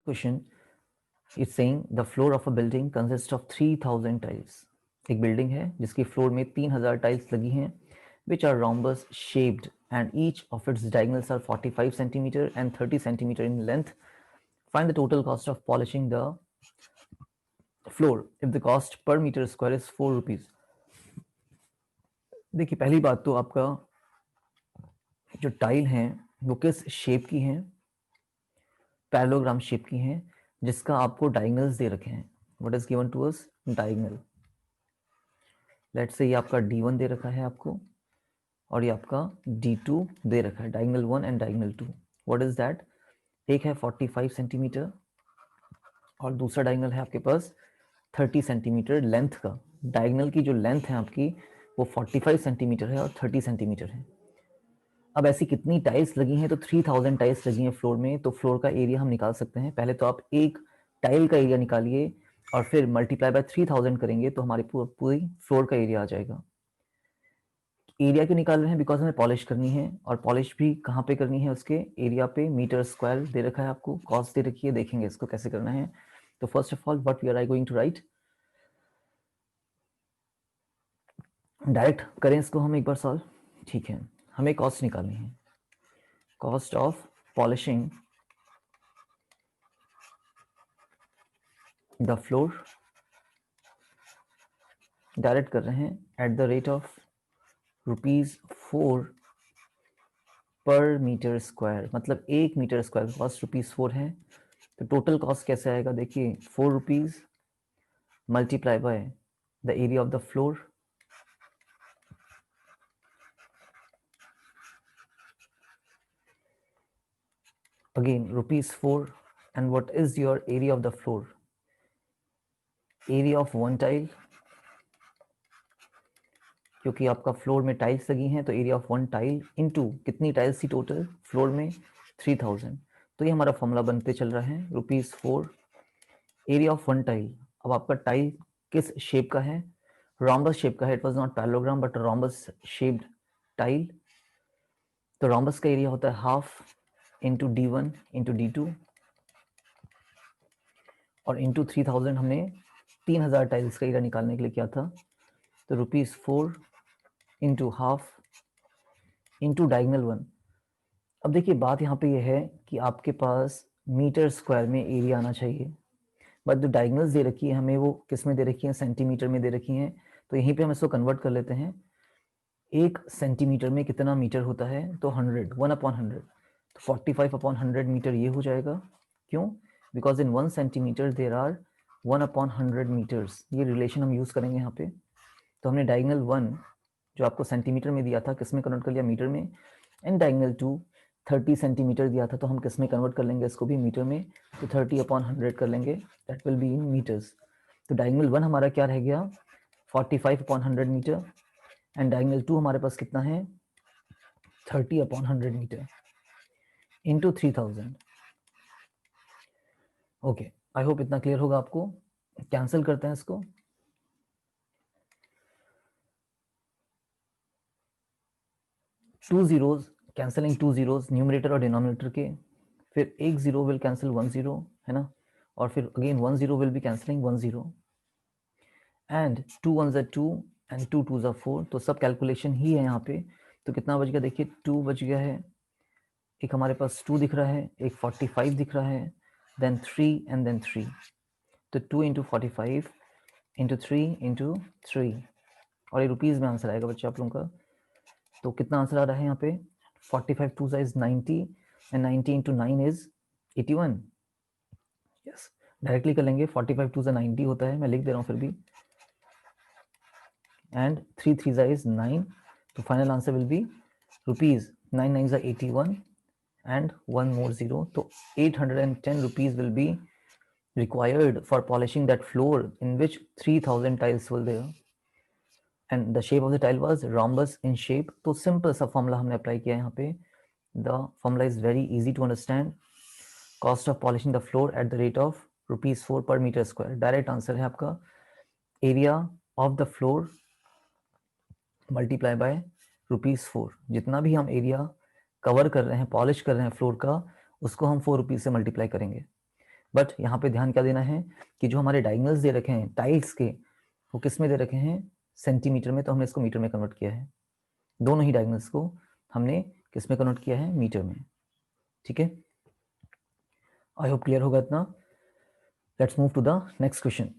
Question is saying the floor of a building consist of 3000 tiles. एक building है जिसकी floor में 3000 tiles लगी हैं which are rhombus shaped and each of its diagonals are 45 centimeter and 30 centimeter in length. Find the total cost of polishing the floor if the cost per meter square is 4 rupees. देखिए पहली बात तो आपका जो tile हैं वो किस shape की हैं, पैरेललोग्राम शेप की हैं जिसका आपको डायगोनल्स दे रखे हैं। What is given to us? Diagonal. Let's say ये आपका D1 दे रखा है आपको और ये आपका D2 दे रखा है, diagonal 1 and diagonal 2। What is that? एक है 45 सेंटीमीटर और दूसरा डायगोनल है आपके पास 30 सेंटीमीटर लेंथ का। डायगोनल की जो लेंथ है आपकी वो 45 सेंटीमीटर है और 30 सेंटीमीटर है। अब ऐसी कितनी टाइल्स लगी हैं? तो 3000 टाइल्स लगी हैं फ्लोर में, तो फ्लोर का एरिया हम निकाल सकते हैं। पहले तो आप एक टाइल का एरिया निकालिए और फिर मल्टीप्लाई बाय 3000 करेंगे तो हमारी पूरी फ्लोर का एरिया आ जाएगा। एरिया क्यों निकाल रहे हैं? बिकॉज हमें पॉलिश करनी है और पॉलिश भी कहाँ पे करनी है? उसके एरिया पे। मीटर स्क्वायर दे रखा है आपको, कॉस्ट दे रखी है, देखेंगे इसको कैसे करना है। तो first of all what we are going to write, direct करें इसको हम एक बार सॉल्व। ठीक है, हमें कॉस्ट निकालनी है, cost of polishing the floor. Direct कर रहे हैं एट द रेट ऑफ ₹4 पर मीटर स्क्वायर, मतलब 1 मीटर स्क्वायर कॉस्ट ₹4 है। तो टोटल कॉस्ट कैसे आएगा? देखिए 4 rupees multiply by the area of the floor, again ₹4, and what is your area of the floor? Area of one tile, क्योंकि आपका floor में टाइल्स लगी हैं तो area of one tile into कितनी टाइल्स थी टोटल फ्लोर में? 3000। तो ये हमारा फॉर्मूला बनते चल रहा है ₹4 एरिया ऑफ वन टाइल। अब आपका टाइल किस शेप का है? रोम्बस शेप का है। It was not parallelogram but rhombus shaped tile. तो रोम्बस का एरिया होता है half into D1 into D2 और इंटू 3000 हमने 3000 टाइल्स का एरिया निकालने के लिए किया था। तो ₹4 इंटू हाफ इंटू डायगोनल 1। अब देखिए बात यहाँ पे ये है कि आपके पास मीटर स्क्वायर में एरिया आना चाहिए, बट जो डायगोनल्स दे रखी है हमें वो किस में दे रखी है? सेंटीमीटर में दे रखी हैं। तो यहीं पे हम इसको कन्वर्ट कर लेते हैं। 1 सेंटीमीटर में कितना मीटर होता है? तो 100, 1/100। तो 45/100 मीटर ये हो जाएगा। क्यों? Because in 1 centimetre there are 1/100 metres. ये रिलेशन हम यूज करेंगे यहाँ पे। तो हमने डायगोनल 1 जो आपको सेंटीमीटर में दिया था किस में कन्वर्ट कर लिया? मीटर में। एंड डायगोनल 2 30 सेंटीमीटर दिया था तो हम किस में कन्वर्ट कर लेंगे? इसको भी मीटर में। तो 30/100 कर लेंगे, that will be in metres. तो डायगोनल 1 हमारा क्या रह गया? 45/100 मीटर एंड डायगोनल 2 हमारे पास कितना है? 30/100 metre into 3000। Okay, I hope इतना क्लियर होगा आपको। कैंसिल करते हैं इसको। Two zeros cancelling, 2 zeros numerator और डिनोमिनेटर के, फिर एक जीरो विल कैंसिल 1 जीरो, है ना, और फिर again 1 zero will be cancelling 1 zero and 2 1s are 2 and 2 2s are 4। तो सब कैलकुलेशन ही है यहाँ पे। तो कितना बच गया? देखिए 2 बच गया है, एक हमारे पास 2 दिख रहा है, एक 45 दिख रहा है, देन 3 एंड देन 3। तो 2 इंटू 45 इंटू 3 इंटू 3 और ये रुपीज़ में आंसर आएगा बच्चे आप लोगों का। तो कितना आंसर आ रहा है यहाँ पे? 45 2 is 90 and 90 into 9 is 81। Yes, directly कर लेंगे। 45 2 90 होता है, मैं लिख दे रहा हूँ फिर भी, एंड 3 3 इज 9। तो final answer will be rupees 9 9 81 and 1 more zero. So 810 rupees will be required for polishing that floor in which 3000 tiles were there. And the shape of the tile was rhombus in shape. तो simple सा formula हमने apply किया है यहाँ पे. The formula is very easy to understand. Cost of polishing the floor at the rate of ₹4 per meter square. Direct answer है आपका area of the floor multiply by ₹4। जितना भी हम एरिया कवर कर रहे हैं, पॉलिश कर रहे हैं फ्लोर का, उसको हम 4 रुपीज से मल्टीप्लाई करेंगे। बट यहाँ पे ध्यान क्या देना है कि जो हमारे डायगोनल्स दे रखे हैं टाइल्स के, वो किस में दे रखे हैं, सेंटीमीटर में, तो हमने इसको मीटर में कन्वर्ट किया है। दोनों ही डायगोनल्स को हमने किस में कन्वर्ट किया है, मीटर में। ठीक है, आई होप क्लियर होगा इतना। Let's move to the next question.